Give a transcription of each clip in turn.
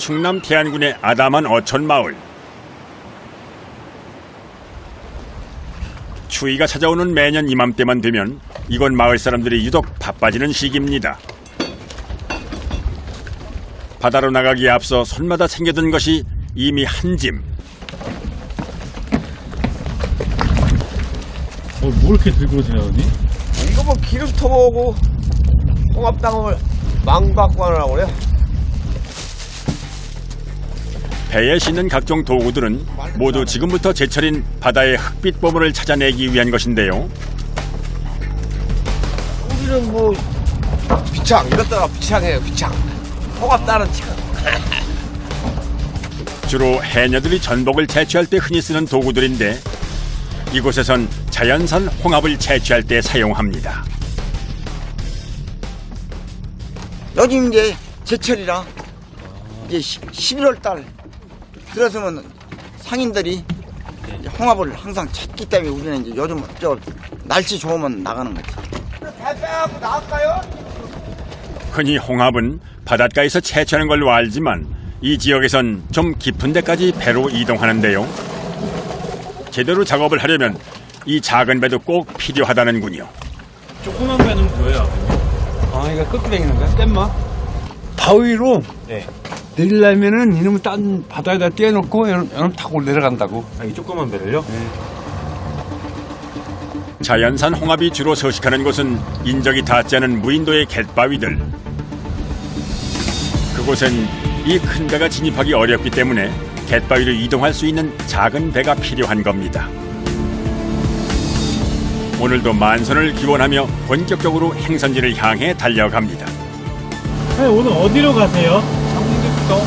충남 태안군의 아담한 어촌 마을. 추위가 찾아오는 매년 이맘때만 되면 이곳 마을 사람들이 유독 바빠지는 시기입니다. 바다로 나가기에 앞서 손마다 챙겨둔 것이 이미 한 짐. 뭐 이렇게 들고 오세요, 언니? 이거 뭐 기름 터보고 홍합당을 망갖고 하느라고 그래요. 배에 싣는 각종 도구들은 모두 지금부터 제철인 바다의 흑빛 보물을 찾아내기 위한 것인데요. 우리는 뭐 비창 이것들아 비창이에요. 비창 홍합당은 참. 주로 해녀들이 전복을 채취할 때 흔히 쓰는 도구들인데 이곳에선 자연산 홍합을 채취할 때 사용합니다. 요즘 이제 제철이라 이제 11월 달 들어서면 상인들이 이제 홍합을 항상 찾기 때문에 우리는 이제 요즘 저 날씨 좋으면 나가는 거지. 빼갖고 나갈까요? 흔히 홍합은 바닷가에서 채취하는 걸로 알지만 이 지역에선 좀 깊은 데까지 배로 이동하는데요. 제대로 작업을 하려면 이 작은 배도 꼭 필요하다는군요. 조그만 배는 뭐예요? 이거 끄끄댕이는 거야? 뗏마? 바위로 네. 내리려면은 이놈을 딴 바다에다 띄워놓고 이놈 타고 내려간다고. 이 조그만 배를요? 자연산 홍합이 주로 서식하는 곳은 인적이 닿지 않은 무인도의 갯바위들. 그곳엔 이 큰 배가 진입하기 어렵기 때문에 갯바위로 이동할 수 있는 작은 배가 필요한 겁니다. 오늘도 만선을 기원하며 본격적으로 행선지를 향해 달려갑니다. 오늘 어디로 가세요? 경주도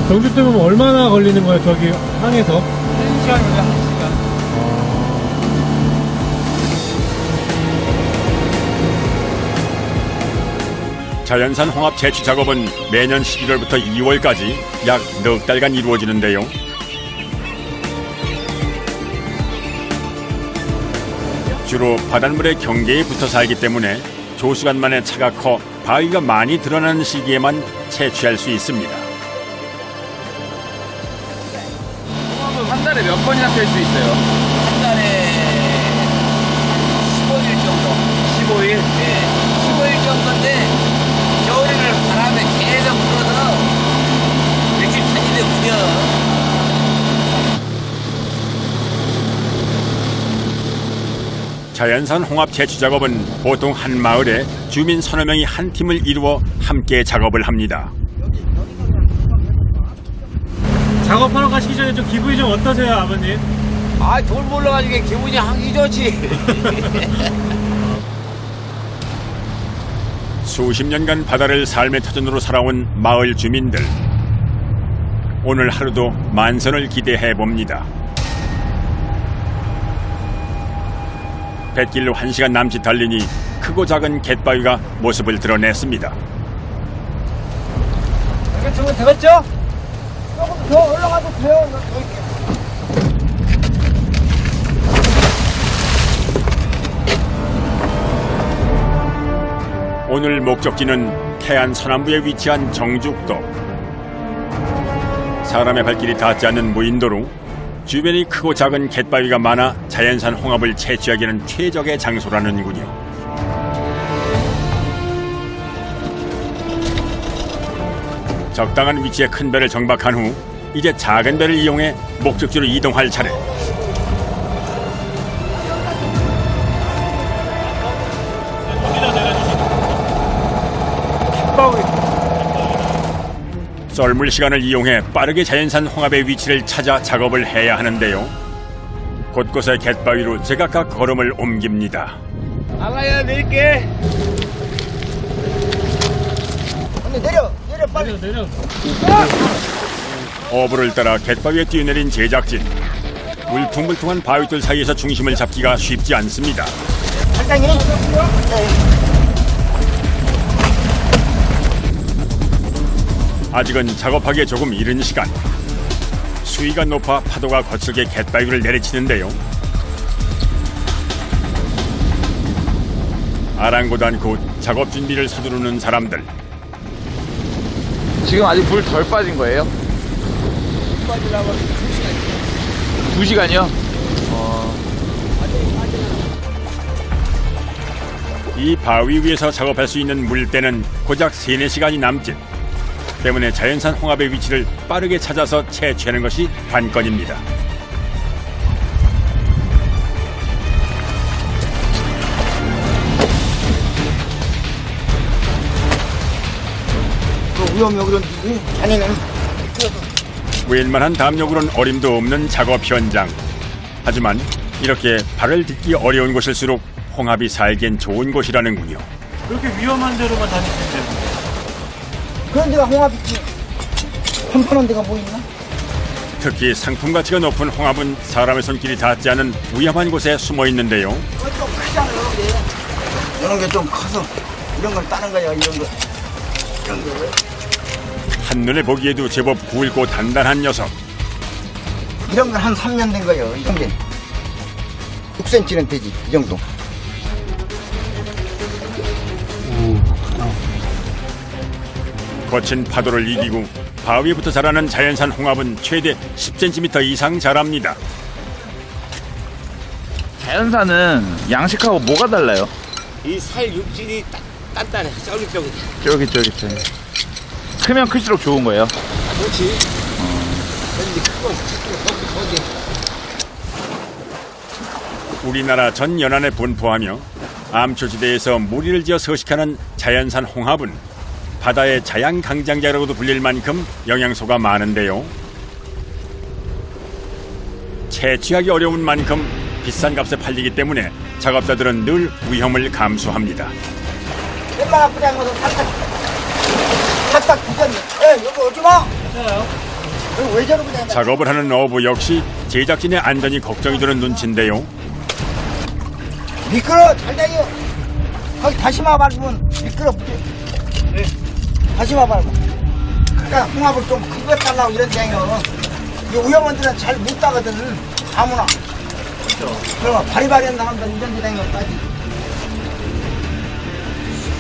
경주 때문에 얼마나 걸리는 거예요, 저기 항에서? 1시간이면 1시간. 자연산 홍합 채취 작업은 매년 11월부터 2월까지 약 넉 달간 이루어지는데요. 주로 바닷물의 경계에 붙어 살기 때문에 조수간 만에 차가 커 바위가 많이 드러나는 시기에만 채취할 수 있습니다. 홍합은 한 달에 몇 번이나 캘 수 있어요? 한 달에 15일 정도. 15일? 네, 15일 정도인데 겨울에는 바람에 계속 불어서 며칠 타지 되거든요. 자연산 홍합 채취 작업은 보통 한 마을에 주민 서너 명이 한 팀을 이루어 함께 작업을 합니다. 작업하러 가시기 전에 좀 기분이 좀 어떠세요, 아버님? 돌 몰라가지고 기분이 항이 좋지. 수십 년간 바다를 삶의 터전으로 살아온 마을 주민들. 오늘 하루도 만선을 기대해 봅니다. 뱃길로 1시간 남짓 달리니 크고 작은 갯바위가 모습을 드러냈습니다. 이게 정말 되겠죠? 조금 더 올라가도 돼요. 오늘 목적지는 태안 서남부에 위치한 정죽도. 사람의 발길이 닿지 않는 무인도로 주변이 크고 작은 갯바위가 많아 자연산 홍합을 채취하기에는 최적의 장소라는군요. 적당한 위치에 큰 배를 정박한 후 이제 작은 배를 이용해 목적지로 이동할 차례. 썰물 시간을 이용해 빠르게 자연산 홍합의 위치를 찾아 작업을 해야 하는데요. 곳곳의 갯바위로 제각각 걸음을 옮깁니다. 아가야 내릴게. 언니 내려 빨리. 내려. 어부를 따라 갯바위에 뛰어내린 제작진. 울퉁불퉁한 바위들 사이에서 중심을 잡기가 쉽지 않습니다. 사장님. 아직은 작업하기에 조금 이른 시간. 수위가 높아 파도가 거칠게 갯바위를 내리치는데요. 아랑곳 않고 작업 준비를 서두르는 사람들. 지금 아직 물 덜 빠진 거예요? 빠지려면 2시간이요? 이 바위 위에서 작업할 수 있는 물때는 고작 3-4시간이 남짓. 때문에 자연산 홍합의 위치를 빠르게 찾아서 채취하는 것이 관건입니다. 그 위험이 그런지 자네는 웬만한 담력으론 어림도 없는 작업 현장. 하지만 이렇게 발을 딛기 어려운 곳일수록 홍합이 살기엔 좋은 곳이라는군요. 그렇게 위험한 데로만 다니시는데 그런 데가 홍합이 험판한 데가 뭐 있나? 특히 상품 가치가 높은 홍합은 사람의 손길이 닿지 않은 위험한 곳에 숨어 있는데요. 좀 크잖아요, 이런 게 좀 커서 이런 걸 따는 거야, 이런 거. 한눈에 보기에도 제법 굵고 단단한 녀석. 이런 건 한 3년 된 거예요, 이런 게. 6cm는 되지, 이 정도. 거친 파도를 이기고 바위부터 자라는 자연산 홍합은 최대 10cm 이상 자랍니다. 자연산은 양식하고 뭐가 달라요? 이 살 육질이 단단해. 쫄깃쫄깃. 쫄깃쫄깃해. 크면 클수록 좋은 거예요. 그렇지. 근데 그건 거기. 우리나라 전 연안에 분포하며 암초지대에서 무리를 지어 서식하는 자연산 홍합은 바다의 자양강장제라고도 불릴 만큼 영양소가 많은데요. 채취하기 어려운 만큼 비싼 값에 팔리기 때문에 작업자들은 늘 위험을 감수합니다. 웬만한 뿌리한 것은 살짝 뒤졌네. 여기 오지 마! 여기 왜 저러고 그냥. 작업을 하는 어부 역시 제작진의 안전이 걱정이 되는 눈치인데요. 미끄러, 잘 다녀. 거기 다시마 밟으면 미끄러. 네. 다시마 밟아. 그러니까 홍합을 좀 크게 달라고 이런 데요. 이 위험한 데는 잘 못 따거든. 아무나. 그러면 바리바리한 사람들은 이런 데 다니면까지.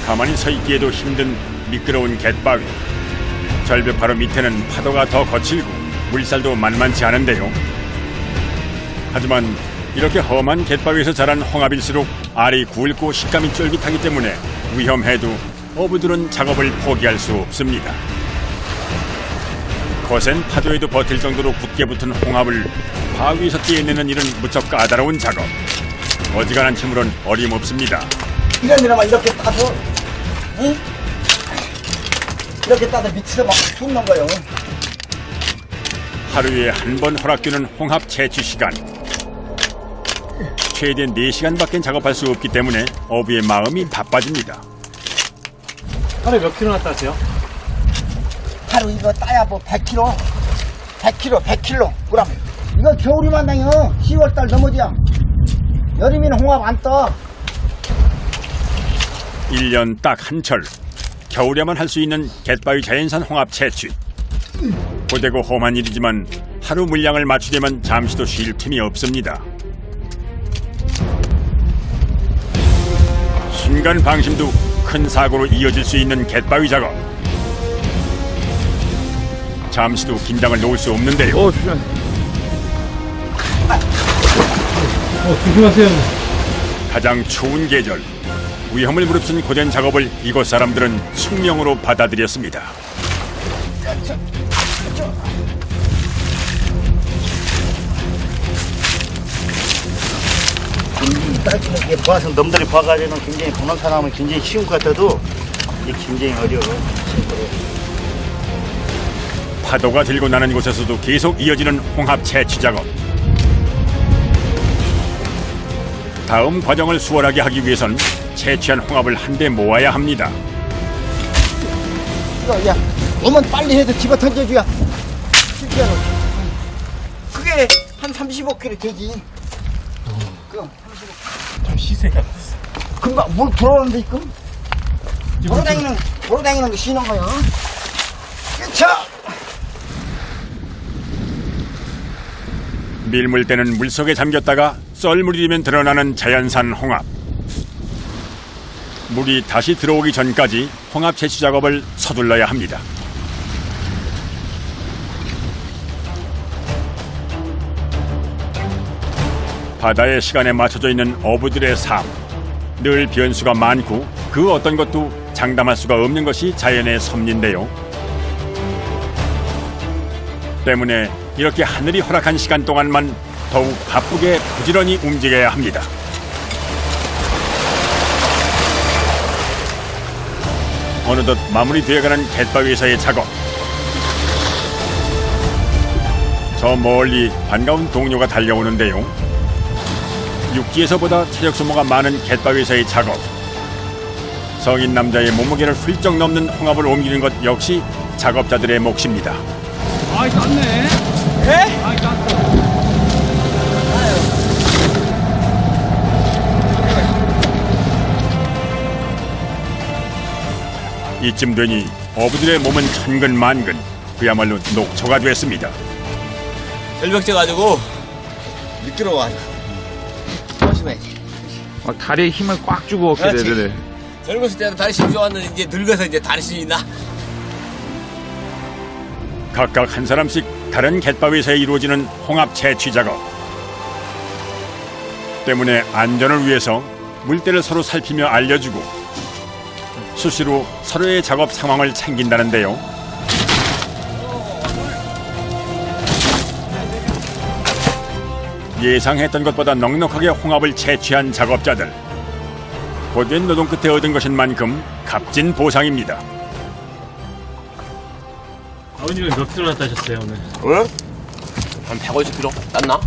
가만히 서 있기에도 힘든 미끄러운 갯바위. 절벽 바로 밑에는 파도가 더 거칠고 물살도 만만치 않은데요. 하지만 이렇게 험한 갯바위에서 자란 홍합일수록 알이 굵고 식감이 쫄깃하기 때문에 위험해도 어부들은 작업을 포기할 수 없습니다. 거센 파도에도 버틸 정도로 굳게 붙은 홍합을 바위에서 떼어내는 일은 무척 까다로운 작업. 어지간한 힘으론 어림없습니다. 이런 데만 이렇게 따서, 응? 이렇게 따서 밑에서 막 굽는 거요. 하루에 한 번 허락되는 홍합 채취 시간. 최대 4시간밖에 작업할 수 없기 때문에 어부의 마음이 바빠집니다. 하루에 몇 킬로나 따세요? 하루 이거 따야 뭐 100kg? 100kg. 그럼 이거 겨울이만 다녀. 10월달 넘어지야. 여름에는 홍합 안 떠. 1년 딱 한철. 겨울에만 할 수 있는 갯바위 자연산 홍합 채취. 고되고 험한 일이지만 하루 물량을 맞추려면 잠시도 쉴 틈이 없습니다. 순간 방심도 큰 사고로 이어질 수 있는 갯바위 작업. 잠시도 긴장을 놓을 수 없는데요. 조심하세요. 조심하세요. 가장 추운 계절, 위험을 무릅쓴 고된 작업을 이곳 사람들은 숙명으로 받아들였습니다. 이게 봐서 놈들이 봐가지고는 굉장히 보는 사람은 굉장히 쉬운 것 같아도 이게 굉장히 어려워. 파도가 들고 나는 곳에서도 계속 이어지는 홍합 채취 작업. 다음 과정을 수월하게 하기 위해선 채취한 홍합을 한데 모아야 합니다. 이거, 야, 오면 빨리 해서 집어 던져줘야. 실제로. 그게 한 35kg 되지. 그럼 35kg. 좀 쉬세요. 금방 물 들어오는데, 지금? 돌아다니는 거 쉬는 거야. 그쵸? 밀물 때는 물속에 잠겼다가 썰물이 되면 드러나는 자연산 홍합. 물이 다시 들어오기 전까지 홍합 채취 작업을 서둘러야 합니다. 바다의 시간에 맞춰져 있는 어부들의 삶. 늘 변수가 많고 그 어떤 것도 장담할 수가 없는 것이 자연의 섭리인데요. 때문에 이렇게 하늘이 허락한 시간 동안만 더욱 바쁘게 부지런히 움직여야 합니다. 어느덧 마무리되어가는 갯바위에서의 작업. 저 멀리 반가운 동료가 달려오는데요. 육지에서보다 체력 소모가 많은 갯바위에서의 작업. 성인 남자의 몸무게를 훌쩍 넘는 홍합을 옮기는 것 역시 작업자들의 몫입니다. 아이 땄네. 예? 아이 땄어. 이쯤 되니 어부들의 몸은 천근만근, 그야말로 녹초가 됐습니다. 절벽져 가지고 미끄러워. 조심해야지. 막 다리에 힘을 꽉 주고 어깨 그렇지. 내드네. 젊었을 때는 다리 힘 좋았는데 이제 늙어서 이제 다리 힘이 나. 각각 한 사람씩 다른 갯바위에서 이루어지는 홍합 채취 작업. 때문에 안전을 위해서 물때를 서로 살피며 알려주고 수시로 서로의 작업 상황을 챙긴다는데요. 예상했던 것보다 넉넉하게 홍합을 채취한 작업자들. 고된 노동 끝에 얻은 것인 만큼 값진 보상입니다. 아버님은 몇 킬로나 따셨어요 오늘? 응? 한 150kg 땄나?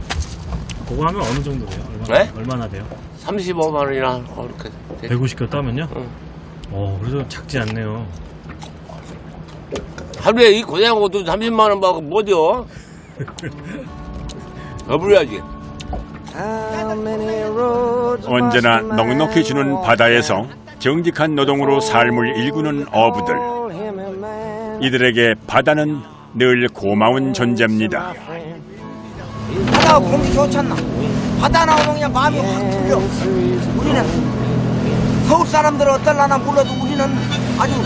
그거 하면 어느 정도 돼요? 얼마나, 네? 얼마나 돼요? 35만 원이나 그렇게. 150kg 따면요? 응. 그래도 작지 않네요. 하루에 이 고생하고도 30만 원 받고 뭐죠? 어부려야지. 언제나 넉넉히 주는 바다에서 정직한 노동으로 삶을 일구는 어부들. 이들에게 바다는 늘 고마운 존재입니다. 바다가 공기 좋잖아. 바다 나오면 그냥 마음이 확 풀려. 우리는 서울 사람들은 어떨라나 몰라도 우리는 아주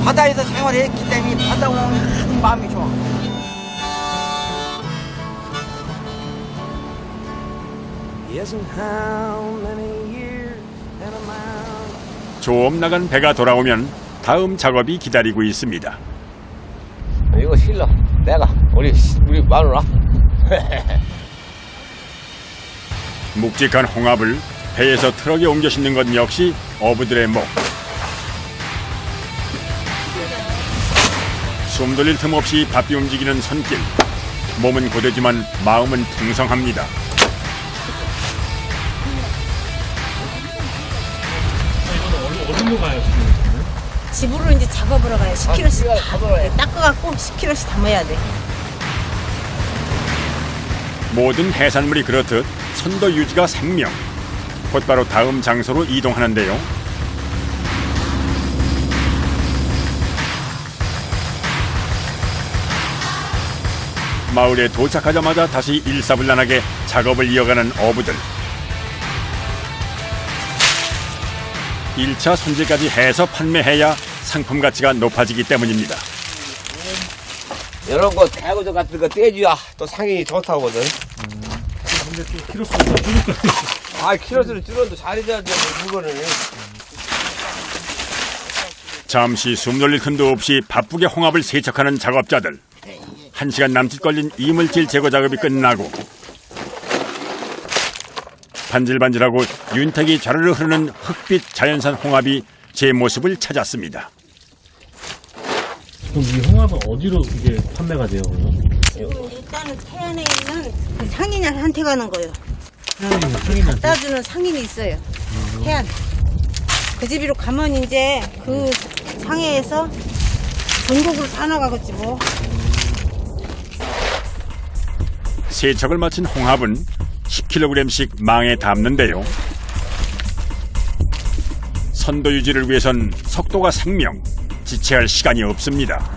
바다에서 생활했기 때문에 바다 오면 마음이 좋아. 조업 나간 배가 돌아오면 다음 작업이 기다리고 있습니다. 이거 실러. 내가 우리 마누라. 묵직한 홍합을 배에서 트럭에 옮겨 싣는 것 역시 어부들의 목. 숨 돌릴 틈 없이 바삐 움직이는 손길. 몸은 고되지만 마음은 풍성합니다. 어디로 가요 지금? 집으로 이제 작업으로 가요. 10kg씩 닦아갖고 10kg씩 담아야 돼. 모든 해산물이 그렇듯 선도 유지가 생명. 곧바로 다음 장소로 이동하는데요. 마을에 도착하자마자 다시 일사불란하게 작업을 이어가는 어부들. 1차 손질까지 해서 판매해야 상품 가치가 높아지기 때문입니다. 이런 거 대구조 같은 거 떼줘야 또 상이 좋다거든. 근데 또 키로수가 더 줄을 거예요. 아, 키로수를 줄여도 잘해줘야 돼, 물건을. 잠시 숨 돌릴 틈도 없이 바쁘게 홍합을 세척하는 작업자들. 1시간 남짓 걸린 이물질 제거 작업이 끝나고 반질반질하고 윤택이 좌르르 흐르는 흑빛 자연산 홍합이 제 모습을 찾았습니다. 그럼 이 홍합은 어디로 이게 판매가 돼요? 일단은 태안에 있는 그 상인한테 가는 거예요. 상인한테? 갖다 주는 상인이 있어요. 태안. 그 집으로 가면 이제 그 상해에서 전국으로 사나가겠지 뭐. 세척을 마친 홍합은 10kg씩 망에 담는데요. 선도 유지를 위해선 속도가 생명, 지체할 시간이 없습니다.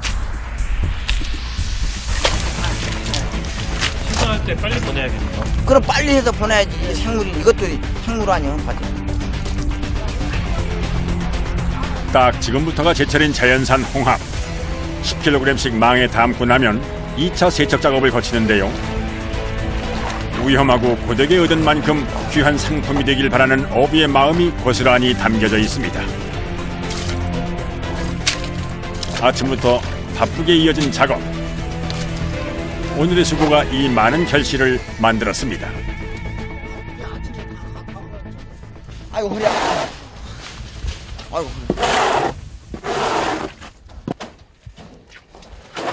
식사할 때 빨리 보내야겠네요. 그럼 빨리 해서 보내야지. 생물이 이것도 생물 아니야. 맞아. 딱 지금부터가 제철인 자연산 홍합. 10kg씩 망에 담고 나면 2차 세척 작업을 거치는데요. 위험하고 고되게 얻은 만큼 귀한 상품이 되길 바라는 어부의 마음이 고스란히 담겨져 있습니다. 아침부터 바쁘게 이어진 작업. 오늘의 수고가 이 많은 결실을 만들었습니다. 아이고 허리야. 아이고.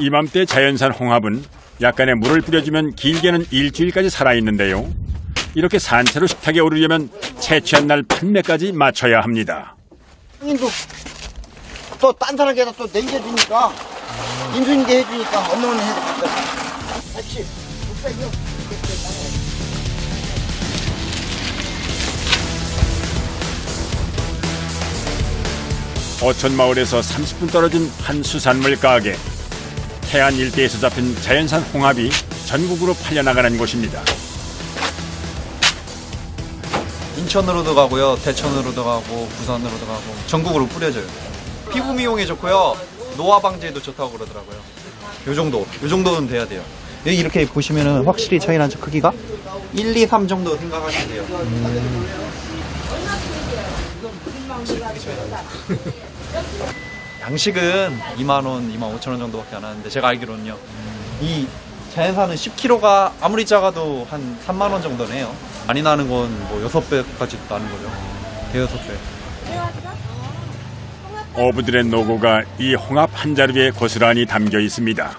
이맘때 자연산 홍합은 약간의 물을 뿌려주면 길게는 일주일까지 살아있는데요. 이렇게 산채로 식탁에 오르려면 채취한 날 판매까지 맞춰야 합니다. 형님도 또 딴 사람께서 또 남겨주니까 인수인계 해주니까 얼마나 해도 갖다. 같이 못살려. 어촌마을에서 30분 떨어진 한 수산물 가게. 해안 일대에서 잡힌 자연산 홍합이 전국으로 팔려나가는 곳입니다. 인천으로도 가고요, 대천으로도 가고, 부산으로도 가고 전국으로 뿌려져요. 피부 미용에 좋고요, 노화 방지에도 좋다고 그러더라고요. 요 정도는 돼야 돼요. 여기 이렇게 보시면은 확실히 차이 나죠, 크기가? 1, 2, 3 정도 생각하시면 돼요. 양식은 2만 원, 2만 5천 원 정도밖에 안 하는데 제가 알기로는요. 이 자연산은 10kg가 아무리 작아도 한 3만 원 정도는 해요. 많이 나는 건 뭐 6배까지 나는 거죠. 대여섯 배. 어부들의 노고가 이 홍합 한 자루에 고스란히 담겨 있습니다.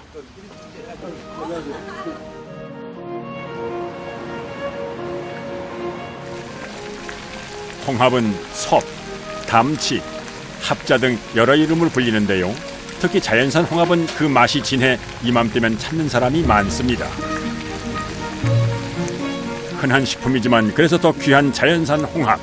홍합은 섭, 담치, 합자 등 여러 이름으로 불리는데요. 특히 자연산 홍합은 그 맛이 진해 이맘때면 찾는 사람이 많습니다. 흔한 식품이지만 그래서 더 귀한 자연산 홍합.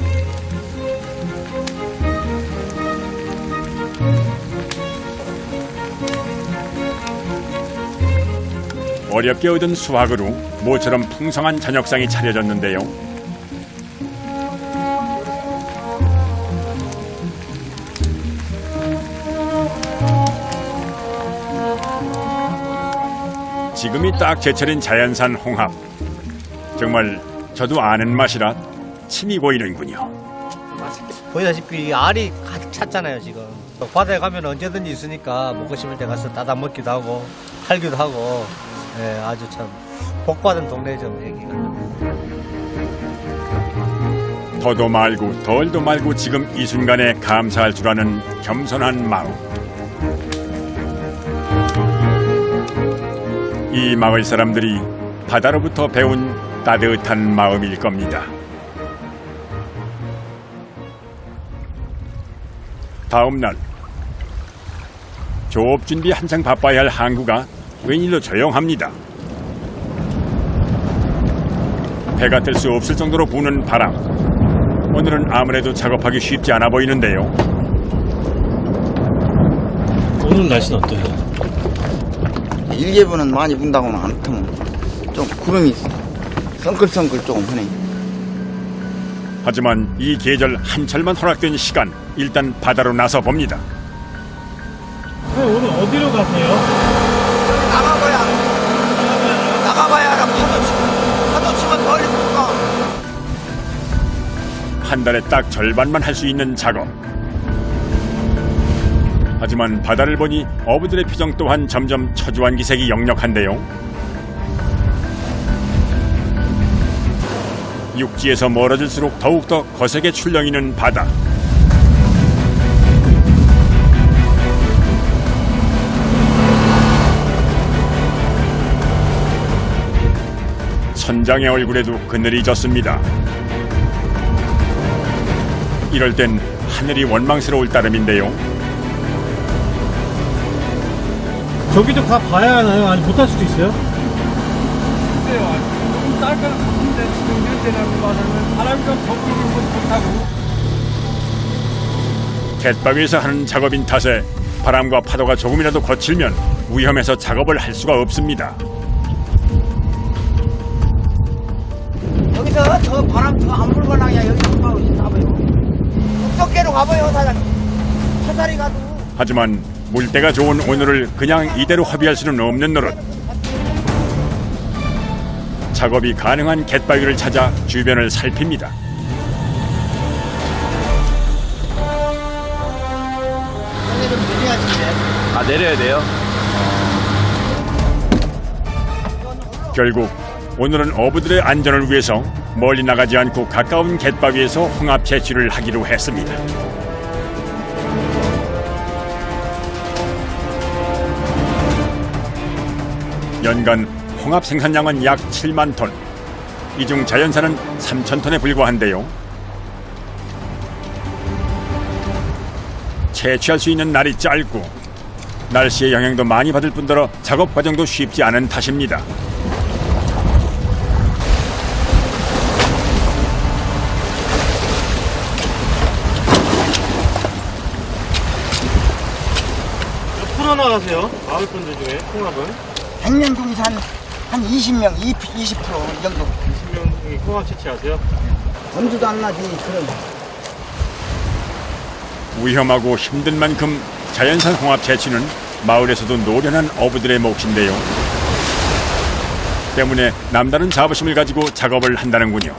어렵게 얻은 수확으로 모처럼 풍성한 저녁상이 차려졌는데요. 지금이 딱 제철인 자연산 홍합. 정말 저도 아는 맛이라 침이 고이는군요. 보시다시피 알이 가득 찼잖아요 지금. 바다에 가면 언제든지 있으니까 먹고 싶을 때 가서 따다 먹기도 하고 팔기도 하고 예, 아주 참 복받은 동네죠 여기가. 더도 말고 덜도 말고 지금 이 순간에 감사할 줄 아는 겸손한 마음. 이 마을 사람들이 바다로부터 배운 따뜻한 마음일 겁니다. 다음 날 조업 준비 한창 바빠야 할 항구가 웬일로 조용합니다. 배가 뜰 수 없을 정도로 부는 바람. 오늘은 아무래도 작업하기 쉽지 않아 보이는데요. 오늘 날씨는 어때요? 일개분은 많이 분다고는 안 터면 좀 구름이 성끌성끌 조금 하네. 하지만 이 계절 한철만 허락된 시간, 일단 바다로 나서 봅니다. 오늘 어디로 가세요? 나가봐야 알아. 파도 치면 멀리 못 가. 한 달에 딱 절반만 할 수 있는 작업. 하지만 바다를 보니 어부들의 표정 또한 점점 처주한 기색이 역력한데요. 육지에서 멀어질수록 더욱더 거세게 출렁이는 바다. 선장의 얼굴에도 그늘이 졌습니다. 이럴 땐 하늘이 원망스러울 따름인데요. 저기도 다 봐야 하나요? 아니 못할 수도 있어요? 글쎄요. 조금 딸 거는 같은데 지금 이럴 때는 봐서는 바람이 좀 덮이는 건 좋다고. 갯바위에서 하는 작업인 탓에 바람과 파도가 조금이라도 거칠면 위험해서 작업을 할 수가 없습니다. 여기서 저 바람 더 안 불고 나야 여기 가봐요. 북석계로 가봐요 사장님. 사다리 가도. 하지만 물때가 좋은 오늘을 그냥 이대로 허비할 수는 없는 노릇. 작업이 가능한 갯바위를 찾아 주변을 살핍니다. 아, 내려야 돼요? 결국 오늘은 어부들의 안전을 위해서 멀리 나가지 않고 가까운 갯바위에서 홍합 채취를 하기로 했습니다. 연간 홍합 생산량은 약 7만 톤. 이 중 자연산은 3천 톤에 불과한데요. 채취할 수 있는 날이 짧고 날씨의 영향도 많이 받을 뿐더러 작업 과정도 쉽지 않은 탓입니다. 풀어 나가세요. 마을 분들 중에 홍합은 100명 중에서 한 20명, 20% 이 정도. 20명이 홍합 채취하세요? 엄두도 안 나지, 그런. 위험하고 힘든 만큼 자연산 홍합 채취는 마을에서도 노련한 어부들의 몫인데요. 때문에 남다른 자부심을 가지고 작업을 한다는군요.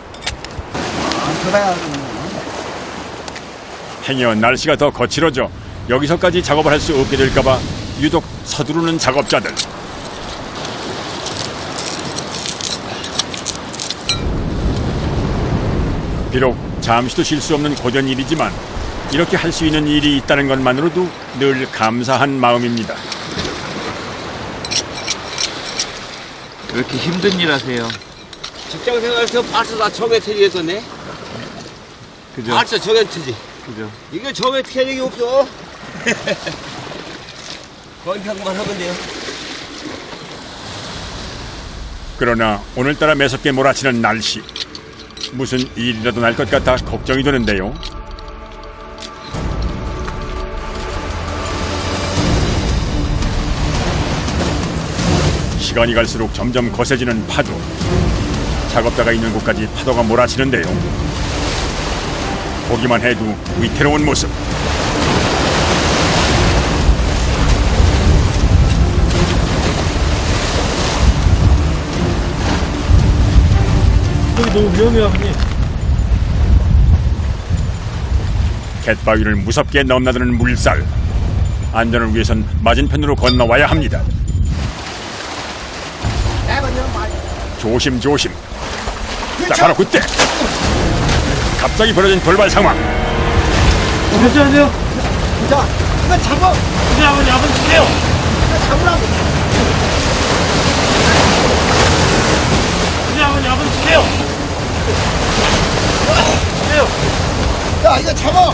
행여 날씨가 더 거칠어져 여기서까지 작업을 할 수 없게 될까봐 유독 서두르는 작업자들. 비록 잠시도 쉴 수 없는 고된 일이지만 이렇게 할 수 있는 일이 있다는 것만으로도 늘 감사한 마음입니다. 왜 이렇게 힘든 일 하세요? 직장생활에서 벌써 다 정해트리겠었네. 그죠? 벌써 정해트리. 그죠? 이거 정해트리기 없어. 건평만 하면 돼요. 그러나 오늘따라 매섭게 몰아치는 날씨. 무슨 일이라도 날 것 같아 걱정이 되는데요. 시간이 갈수록 점점 거세지는 파도. 작업자가 있는 곳까지 파도가 몰아치는데요. 보기만 해도 위태로운 모습. 여기 너무 위험해요, 아버님. 갯바위를 무섭게 넘나드는 물살. 안전을 위해선 맞은편으로 건너와야 합니다. 조심조심. 자, 바로 그때 갑자기 벌어진 돌발 상황. 괜찮으세요? 자, 이거 잡아! 이제 아버님 주세요. 이거 잡으라고! 이제 아버님 주세요. 주세요. 야, 이거 잡아!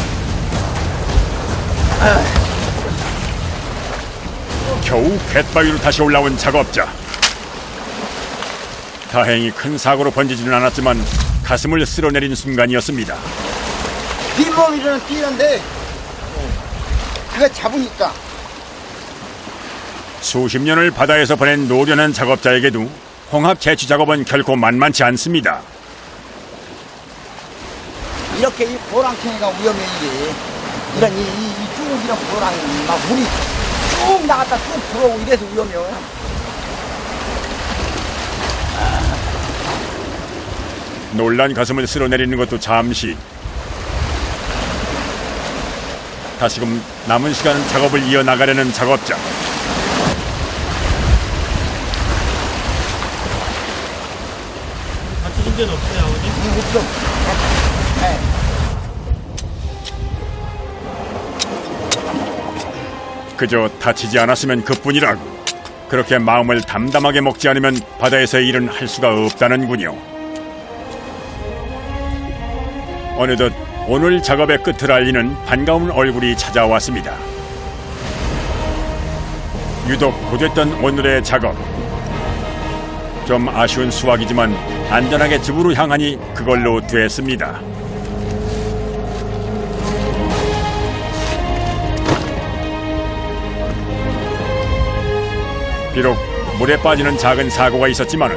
겨우 갯바위로 다시 올라온 작업자. 다행히 큰 사고로 번지지는 않았지만 가슴을 쓸어내린 순간이었습니다. 뒷몸이는 뛰는데 그거 잡으니까. 수십 년을 바다에서 보낸 노련한 작업자에게도 홍합 채취 작업은 결코 만만치 않습니다. 이렇게 이 보랑탱이가 위험해, 이게. 이런 쭉 이런 보랑이 막 물이 쭉 나갔다 쭉 들어오고 이래서 위험해요. 놀란 가슴을 쓸어내리는 것도 잠시. 다시금 남은 시간 작업을 이어나가려는 작업자. 다치신 데는 없어요, 아버님? 없어. 네. 그저 다치지 않았으면 그뿐이라고. 그렇게 마음을 담담하게 먹지 않으면 바다에서의 일은 할 수가 없다는군요. 어느덧 오늘 작업의 끝을 알리는 반가운 얼굴이 찾아왔습니다. 유독 고됐던 오늘의 작업. 좀 아쉬운 수확이지만 안전하게 집으로 향하니 그걸로 됐습니다. 비록 물에 빠지는 작은 사고가 있었지만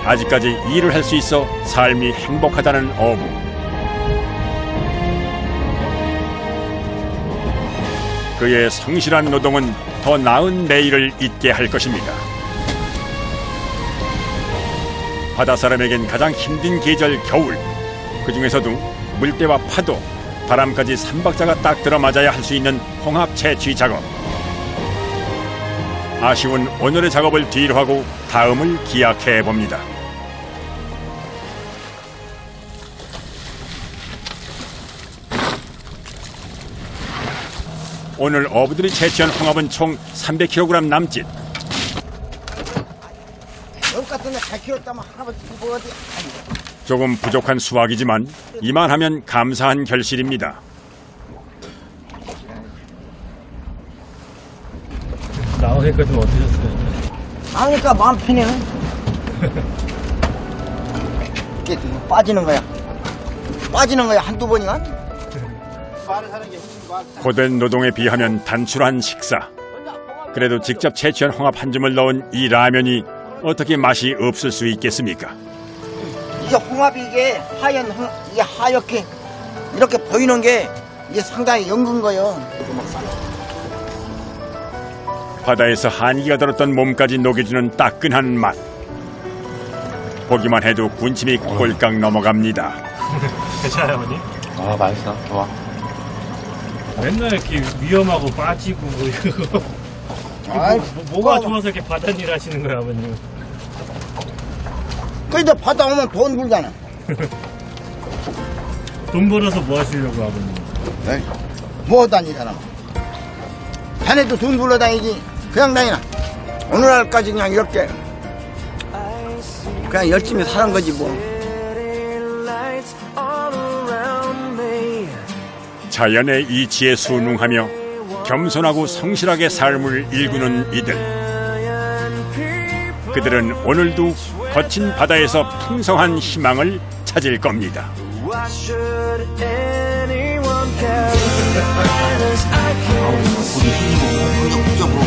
아직까지 일을 할 수 있어 삶이 행복하다는 어부. 그의 성실한 노동은 더 나은 내일을 있게 할 것입니다. 바다사람에겐 가장 힘든 계절 겨울. 그 중에서도 물때와 파도, 바람까지 3박자가 딱 들어맞아야 할 수 있는 홍합 채취 작업. 아쉬운 오늘의 작업을 뒤로 하고 다음을 기약해 봅니다. 오늘 어부들이 채취한 홍합은 총 300kg 남짓. 여기 같은 데 100kg 따면 하나밖에 못 어디. 조금 부족한 수확이지만 이만하면 감사한 결실입니다. 나오니까 좀 어떠셨어요? 나오니까 마음 편해. 이게 빠지는 거야. 빠지는 거야 한두 번이면. 고된 노동에 비하면 단출한 식사. 그래도 직접 채취한 홍합 한 줌을 넣은 이 라면이 어떻게 맛이 없을 수 있겠습니까? 이게 홍합이 이게 이게 하얗게 이렇게 보이는 게 이게 상당히 연근 거예요. 바다에서 한기가 들었던 몸까지 녹여주는 따끈한 맛. 보기만 해도 군침이 꼴깍 넘어갑니다. 괜찮아요, 어머니? 아 맛있어. 좋아. 맨날 이렇게 위험하고 빠지고 뭐 이거. 아이, 뭐가 좋아서 이렇게 바닷일 하시는 거예요, 아버님? 그래도 바다 오면 돈 불잖아. 돈 벌어서 뭐 하시려고, 아버님? 네. 뭐 다니잖아. 자네도 돈 불러 다니지. 그냥 다니나. 오늘날까지 그냥 이렇게 그냥 열심히 사는 거지 뭐. 자연의 이치에 순응하며 겸손하고 성실하게 삶을 일구는 이들. 그들은 오늘도 거친 바다에서 풍성한 희망을 찾을 겁니다. 우리 힘이고, 그래도 붙잡으러.